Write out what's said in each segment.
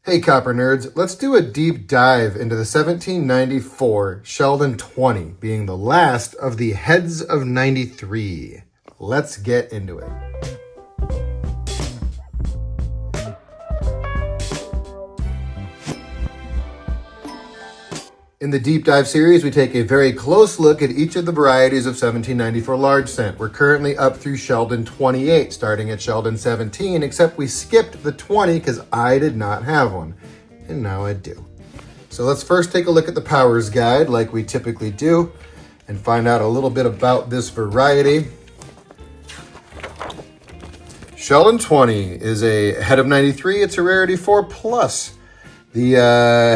Hey Copper Nerds, let's do a deep dive into the 1794 Sheldon 20 being the last of the heads of 93. Let's get into it. In the Deep Dive series, we take a very close look at each of the varieties of 1794 large scent. We're currently up through Sheldon 28, starting at Sheldon 17, except we skipped the 20 because I did not have one, and now I do. So let's first take a look at the Powers Guide, like we typically do, and find out a little bit about this variety. Sheldon 20 is a head of 93. It's a rarity 4+. The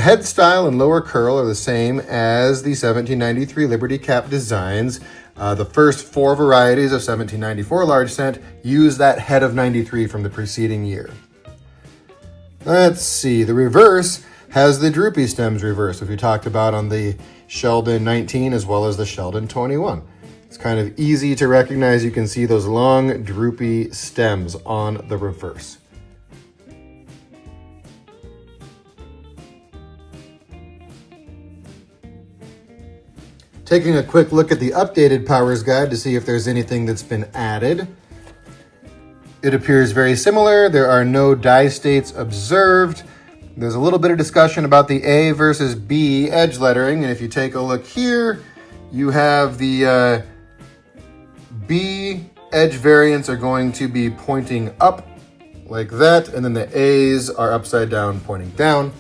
head style and lower curl are the same as the 1793 Liberty Cap designs. The first four varieties of 1794 large scent use that head of 93 from the preceding year. Let's see, the reverse has the droopy stems reverse, which we talked about on the Sheldon 19 as well as the Sheldon 21. It's kind of easy to recognize. You can see those long droopy stems on the reverse. Taking a quick look at the updated Powers Guide to see if there's anything that's been added. It appears very similar. There are no dye states observed. There's a little bit of discussion about the A versus B edge lettering. And if you take a look here, you have the B edge variants are going to be pointing up like that. And then the A's are upside down, pointing down.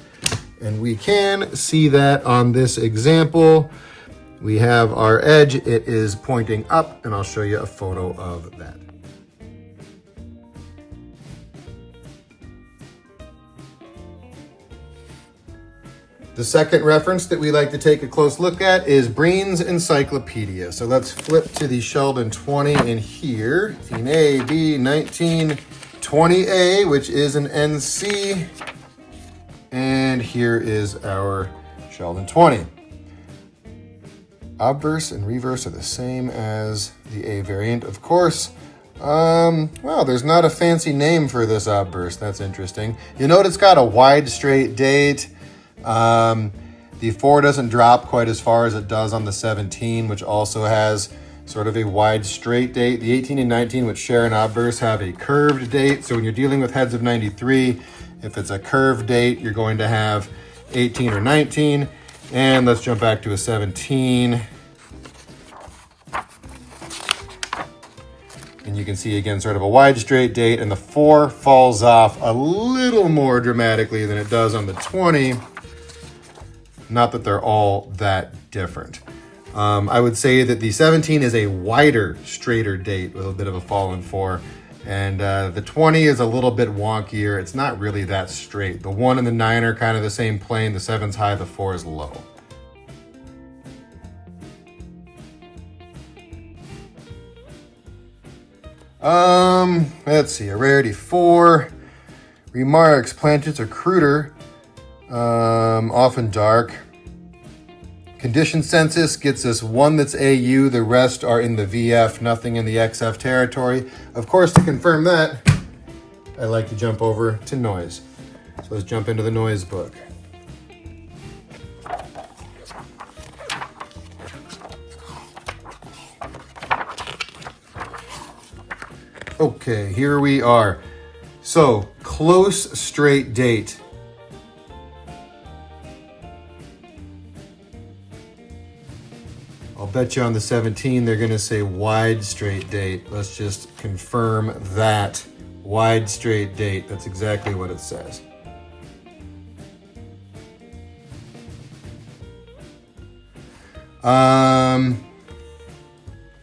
And we can see that on this example. We have our edge, it is pointing up, and I'll show you a photo of that. The second reference that we like to take a close look at is Breen's Encyclopedia. So let's flip to the Sheldon 20 in here. 18A, B, 19, 20A, which is an NC. And here is our Sheldon 20. Obverse and reverse are the same as the A variant, of course. Well, there's not a fancy name for this obverse. That's interesting. You note it's got a wide straight date. The 4 doesn't drop quite as far as it does on the 17, which also has sort of a wide straight date. The 18 and 19, which share an obverse, have a curved date. So when you're dealing with heads of 93, if it's a curved date, you're going to have 18 or 19. And let's jump back to a 17. And you can see again sort of a wide straight date, and the 4 falls off a little more dramatically than it does on the 20. Not that they're all that different. I would say that the 17 is a wider, straighter date with a bit of a fall in 4. And the 20 is a little bit wonkier. It's not really that straight. The 1 and the 9 are kind of the same plane. The 7's high, the 4 is low. Let's see, a rarity 4. Remarks, plantains or cruder, often dark. Condition census gets us 1 that's AU, the rest are in the VF, nothing in the XF territory. Of course, to confirm that, I like to jump over to noise. So let's jump into the noise book. Okay, here we are. So, close straight date. I'll bet you on the 17 they're going to say wide straight date. Let's just confirm that. Wide straight date. That's exactly what it says.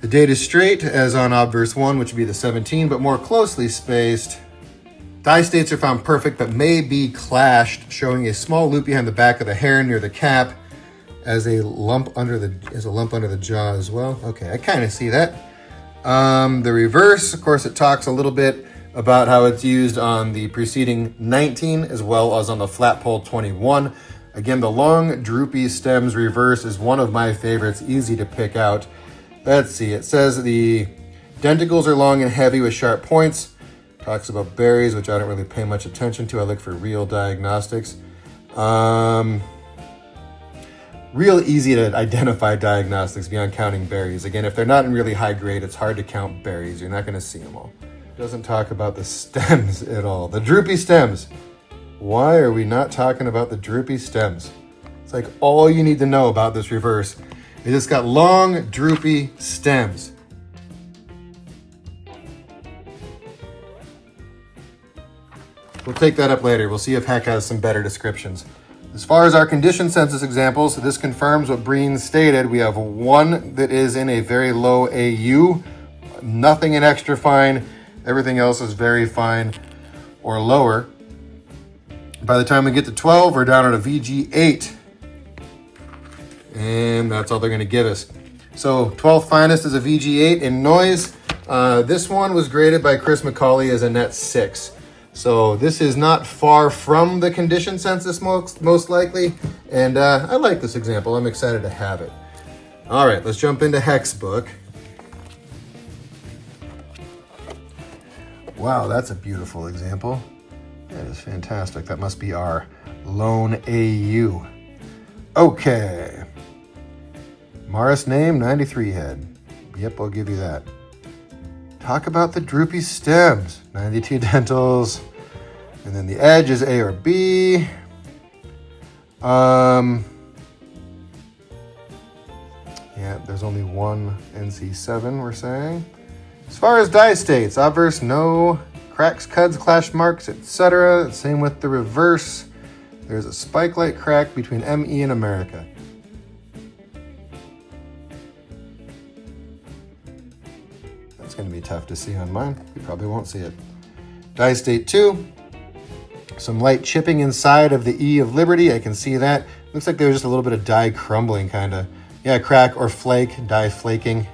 The date is straight, as on obverse 1, which would be the 17, but more closely spaced. Dye states are found perfect, but may be clashed, showing a small loop behind the back of the hair near the cap, as a lump under the jaw as well. Okay, I kind of see that. The reverse, of course, it talks a little bit about how it's used on the preceding 19 as well as on the flat pole 21. Again, the long droopy stems reverse is one of my favorites, easy to pick out. Let's see, it says the denticles are long and heavy with sharp points. Talks about berries, which I don't really pay much attention to. I look for real diagnostics. Real easy to identify diagnostics beyond counting berries. Again, if they're not in really high grade, it's hard to count berries. You're not going to see them all. Doesn't talk about the stems at all. The droopy stems. Why are we not talking about the droopy stems? It's like all you need to know about this reverse is it's got long, droopy stems. We'll take that up later. We'll see if Heck has some better descriptions. As far as our condition census examples, this confirms what Breen stated. We have one that is in a very low AU, nothing in extra fine. Everything else is very fine or lower. By the time we get to 12, we're down at a VG8. And that's all they're going to give us. So 12th finest is a VG8 in noise. This one was graded by Chris McCauley as a net 6. So this is not far from the condition census most likely. And I like this example. I'm excited to have it. All right, let's jump into Heck's book. Wow, that's a beautiful example. That is fantastic. That must be our lone AU. Okay. Morris name, 93 head. Yep, I'll give you that. Talk about the droopy stems. 92 dentals. And then the edge is A or B. Yeah, there's only one NC7, we're saying. As far as die states, obverse, no. Cracks, cuds, clash marks, etc. Same with the reverse. There's a spike light crack between ME and America. That's going to be tough to see on mine. You probably won't see it. Die state 2. Some light chipping inside of the E of Liberty. I can see that. Looks like there was just a little bit of die crumbling, kind of. Yeah, crack or flake, die flaking.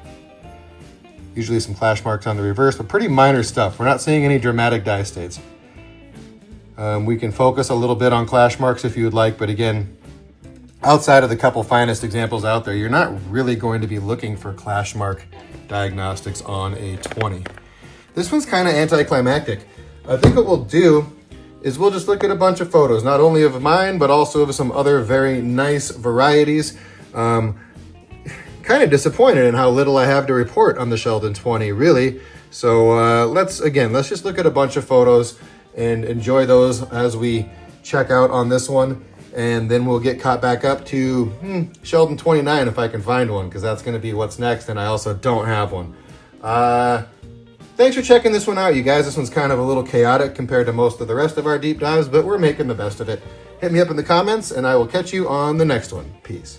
Usually some clash marks on the reverse, but pretty minor stuff. We're not seeing any dramatic die states. We can focus a little bit on clash marks if you would like, but again, outside of the couple finest examples out there, you're not really going to be looking for clash mark diagnostics on a 20. This one's kind of anticlimactic. I think what we'll do is we'll just look at a bunch of photos, not only of mine, but also of some other very nice varieties. Kind of disappointed in how little I have to report on the Sheldon 20, really. So let's just look at a bunch of photos and enjoy those as we check out on this one. And then we'll get caught back up to Sheldon 29 if I can find one, because that's going to be what's next, and I also don't have one. Thanks for checking this one out, you guys. This one's kind of a little chaotic compared to most of the rest of our deep dives, but we're making the best of it. Hit me up in the comments, and I will catch you on the next one. Peace.